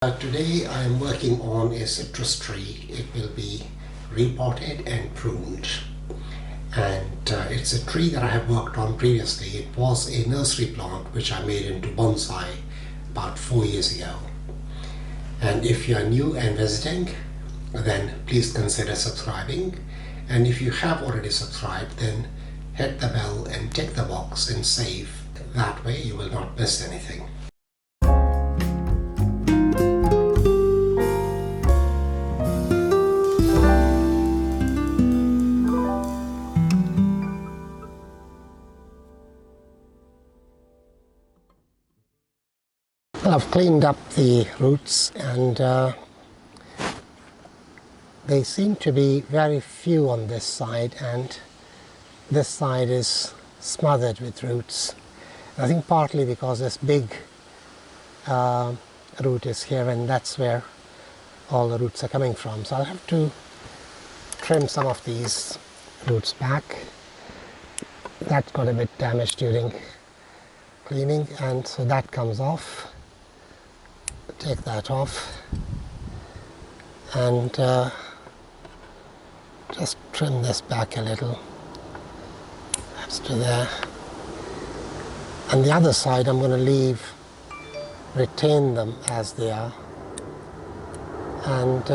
Today I am working on a citrus tree. It will be repotted and pruned, and it's a tree that I have worked on previously. It was a nursery plant which I made into bonsai about 4 years ago. And if you are new and visiting, then please consider subscribing, and if you have already subscribed, then hit the bell and tick the box and save. That way you will not miss anything. I've cleaned up the roots, and they seem to be very few on this side, and this side is smothered with roots. I think partly because this big root is here, and that's where all the roots are coming from. So I'll have to trim some of these roots back. That got a bit damaged during cleaning, and so that comes off. Take that off and just trim this back a little. That's to there. And the other side I'm going to retain them as they are. And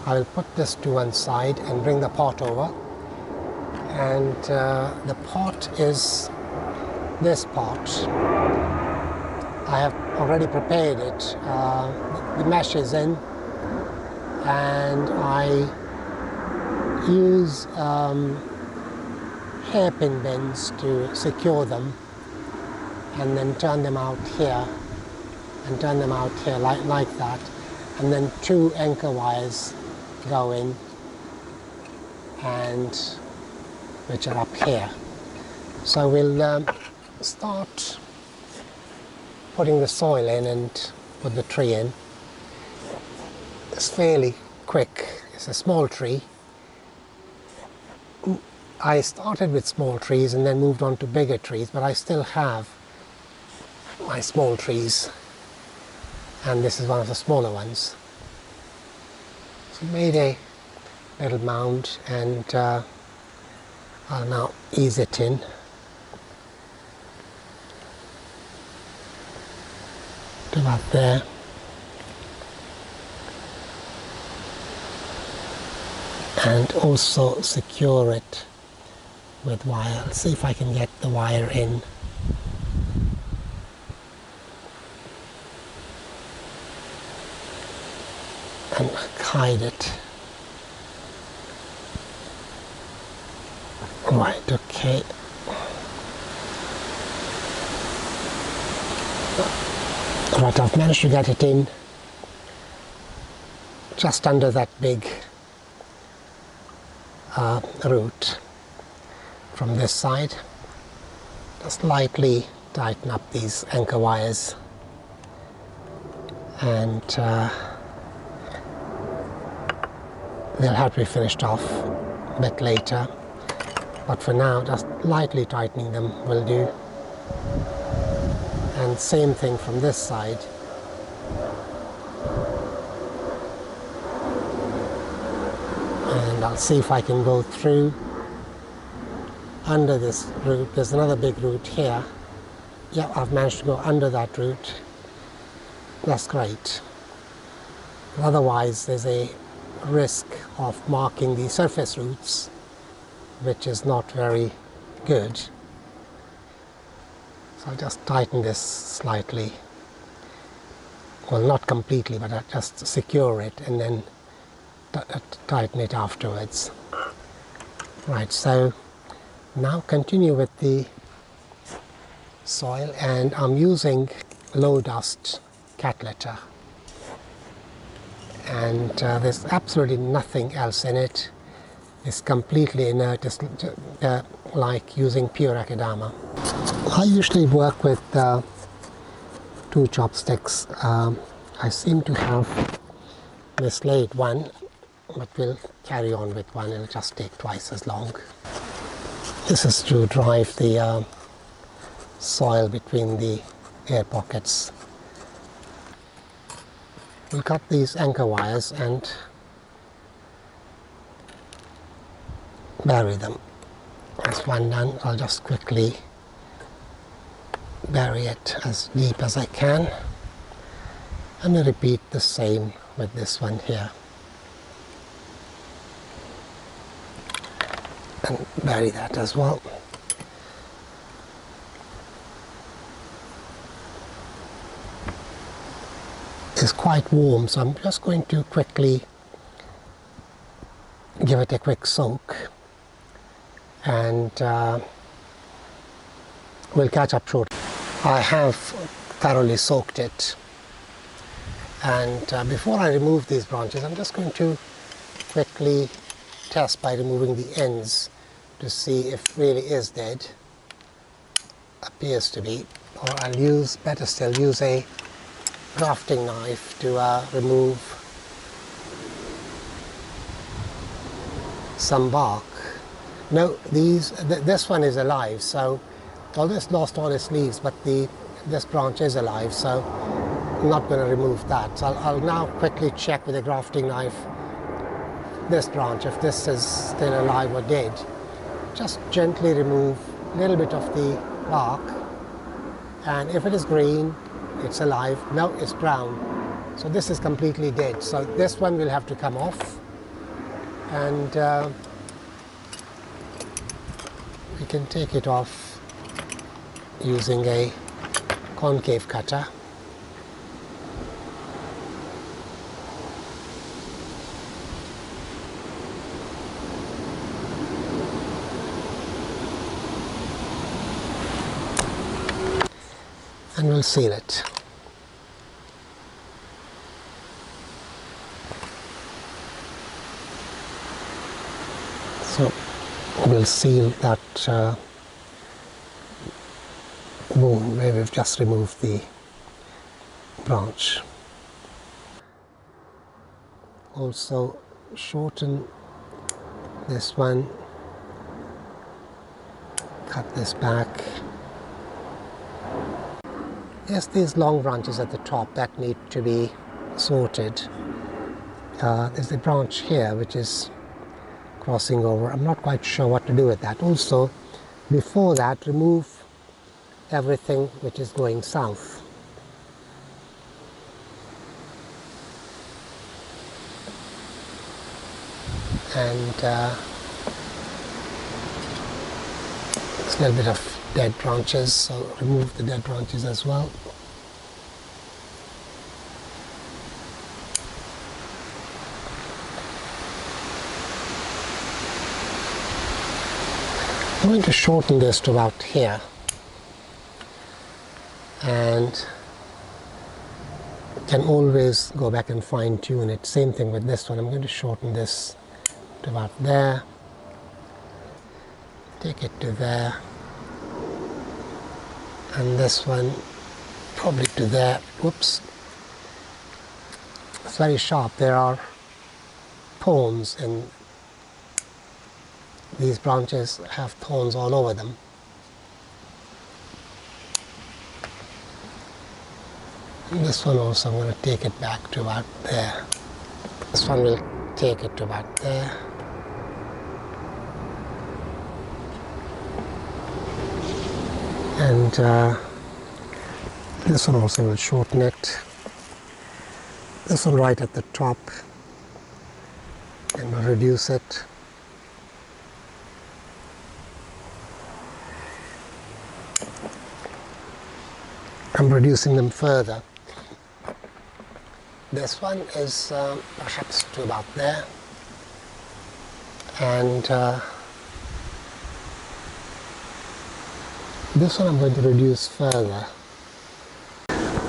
I will put this to one side and bring the pot over. And the pot is this pot. I have already prepared it. The mesh is in, and I use hairpin bends to secure them, and then turn them out here, and turn them out here like that, and then 2 anchor wires go in, and which are up here. So we'll start putting the soil in and put the tree in. It's fairly quick. It's a small tree. I started with small trees and then moved on to bigger trees, but I still have my small trees, and this is one of the smaller ones. So I made a little mound, and I'll now ease it in. About there. And also secure it with wire. Let's see if I can get the wire in. And hide it. Right, okay. Right, I've managed to get it in just under that big root from this side. Just lightly tighten up these anchor wires, and they'll have to be finished off a bit later, but for now just lightly tightening them will do. And same thing from this side. And I'll see if I can go through under this root. There's another big root here. Yeah, I've managed to go under that root. That's great. Otherwise, there's a risk of marking the surface roots, which is not very good. I'll just tighten this slightly, well, not completely, but I'll just secure it and then tighten it afterwards. Right, so now continue with the soil, and I'm using low dust cat litter, and there's absolutely nothing else in it. It's completely inert. It's like using pure akadama. I usually work with 2 chopsticks. I seem to have mislaid one, but we'll carry on with one. It'll just take twice as long. This is to drive the soil between the air pockets. We'll cut these anchor wires and bury them. That's one done. I'll just quickly bury it as deep as I can, and I'll repeat the same with this one here. And bury that as well. It's quite warm, so I'm just going to quickly give it a quick soak, and we'll catch up shortly. I have thoroughly soaked it, and before I remove these branches, I'm just going to quickly test by removing the ends to see if it really is dead. Appears to be. Or I'll use, better still, use a grafting knife to remove some bark. No, this one is alive, so although it's lost all its leaves, but this branch is alive, so I'm not going to remove that. So I'll now quickly check with a grafting knife this branch, if this is still alive or dead. Just gently remove a little bit of the bark, and if it is green, it's alive. No, it's brown, so this is completely dead. So this one will have to come off, and we can take it off using a concave cutter. And we'll seal it. So we'll seal that wound where we've just removed the branch. Also shorten this one, cut this back. Yes, these long branches at the top that need to be sorted. There's a branch here which is crossing over. I'm not quite sure what to do with that. Also, before that, remove everything which is going south. And there's a little bit of dead branches, so remove the dead branches as well. I'm going to shorten this to about here, and can always go back and fine tune it. Same thing with this one. I'm going to shorten this to about there, take it to there, and this one probably to there. Whoops, it's very sharp. There are thorns, and these branches have thorns all over them. And this one also, I'm going to take it back to about there. This one will take it to about there. And this one also will shorten it. This one right at the top, and we'll reduce it. I'm reducing them further. This one is perhaps to about there, and this one I'm going to reduce further.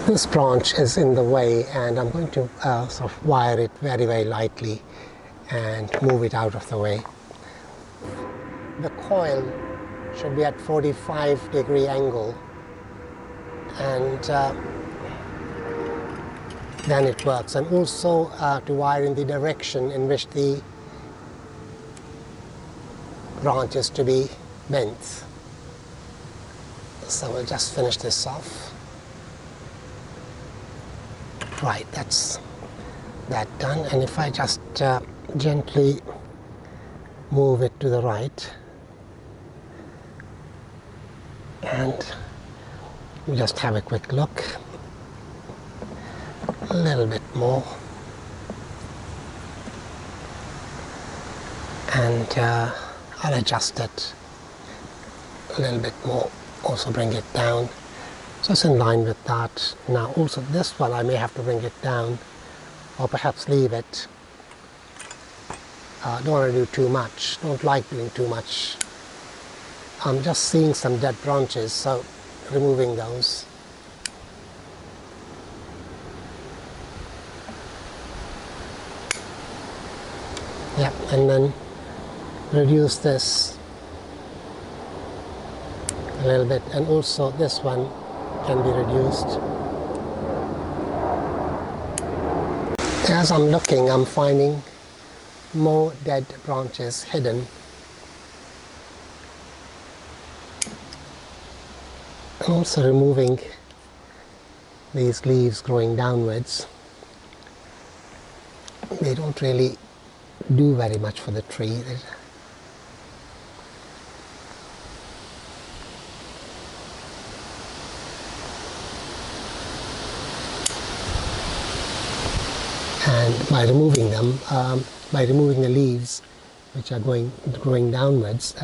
This branch is in the way, and I'm going to sort of wire it very, very lightly and move it out of the way. The coil should be at 45-degree angle, and then it works. And also to wire in the direction in which the branch is to be bent. So we'll just finish this off. Right, that's that done, and if I just gently move it to the right and just have a quick look, a little bit more, and I'll adjust it a little bit more, also bring it down so it's in line with that. Now also this one I may have to bring it down or perhaps leave it. Don't want to do too much, don't like doing too much. I'm just seeing some dead branches, so removing those. Yeah, and then reduce this a little bit, and also this one can be reduced. As I'm looking, I'm finding more dead branches hidden. And also removing these leaves growing downwards. They don't really do very much for the tree. And by removing them, by removing the leaves which are growing downwards,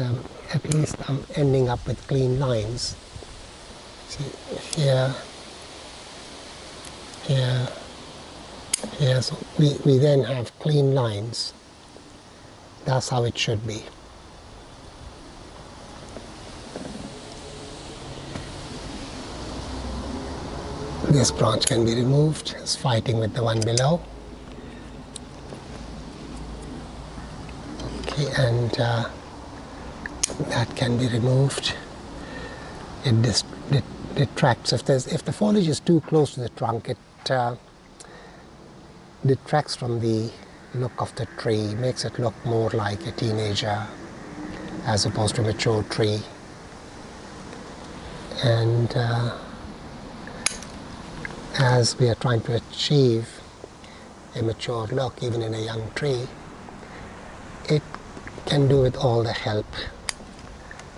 at least I'm ending up with clean lines. See, here, here, here, so we then have clean lines. That's how it should be. This branch can be removed, it's fighting with the one below. Okay, and that can be removed. It detracts. If the foliage is too close to the trunk, it detracts from the look of the tree, makes it look more like a teenager as opposed to a mature tree. And as we are trying to achieve a mature look even in a young tree, it can do with all the help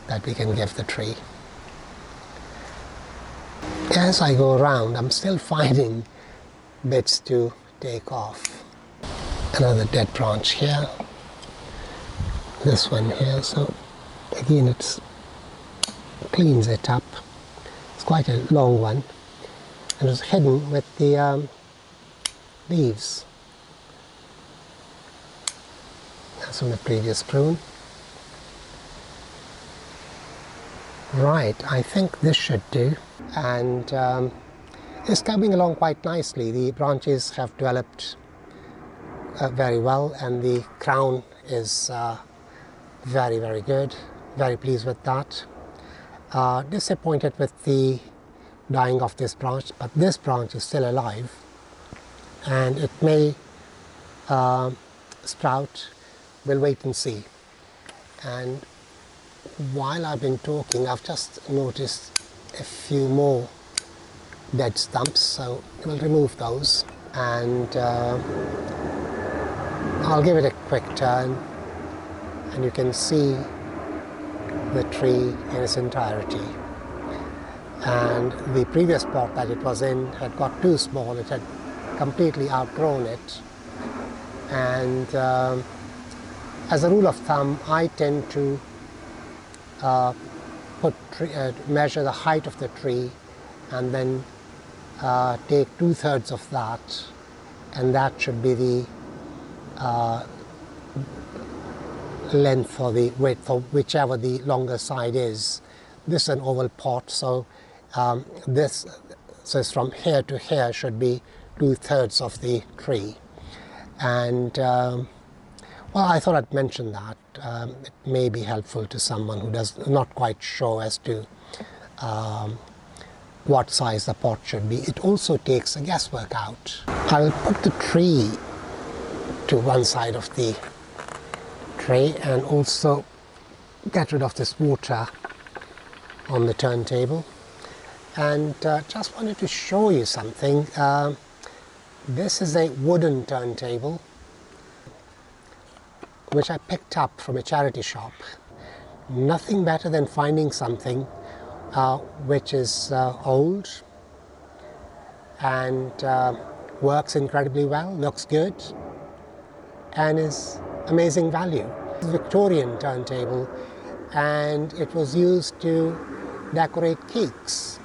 that we can give the tree. As I go around, I'm still finding bits to take off. Another dead branch here, this one here, so again it cleans it up. It's quite a long one, and it's hidden with the leaves. That's from the previous prune. Right, I think this should do, and it's coming along quite nicely. The branches have developed very well, and the crown is very, very good. Very pleased with that. Disappointed with the dying of this branch, but this branch is still alive, and it may sprout. We'll wait and see. And while I've been talking, I've just noticed a few more dead stumps, so we'll remove those, and I'll give it a quick turn, and you can see the tree in its entirety. And the previous pot that it was in had got too small, it had completely outgrown it, and as a rule of thumb, I tend to measure the height of the tree and then take 2/3 of that, and that should be the length or the width, or whichever the longer side is. This is an oval pot, so this says from here to here should be 2/3 of the tree. And well, I thought I'd mention that. It may be helpful to someone who does not quite sure as to what size the pot should be. It also takes the guesswork out. I'll put the tree to one side of the tray and also get rid of this water on the turntable. And just wanted to show you something. This is a wooden turntable which I picked up from a charity shop. Nothing better than finding something which is old and works incredibly well, looks good, and is amazing value. It's a Victorian turntable, and it was used to decorate cakes.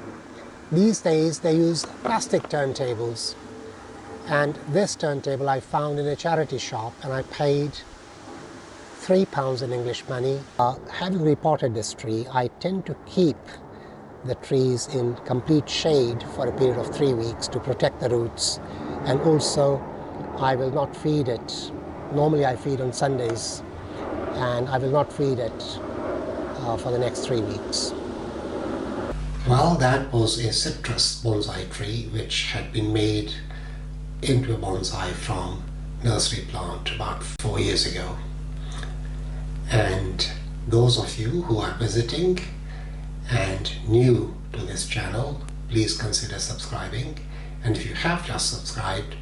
These days they use plastic turntables, and this turntable I found in a charity shop, and I paid £3 in English money. Having repotted this tree, I tend to keep the trees in complete shade for a period of 3 weeks to protect the roots, and also I will not feed it. Normally I feed on Sundays, and I will not feed it for the next 3 weeks. Well, that was a citrus bonsai tree which had been made into a bonsai from nursery plant about 4 years ago. And those of you who are visiting and new to this channel, please consider subscribing. And if you have just subscribed,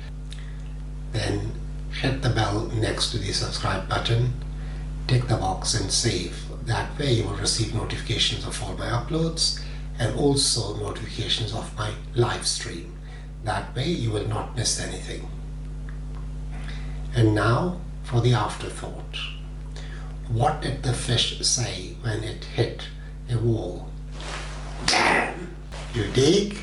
then hit the bell next to the subscribe button, tick the box and save. That way you will receive notifications of all my uploads and also notifications of my live stream. That way you will not miss anything. And now for the afterthought. What did the fish say when it hit a wall? Damn! You dig?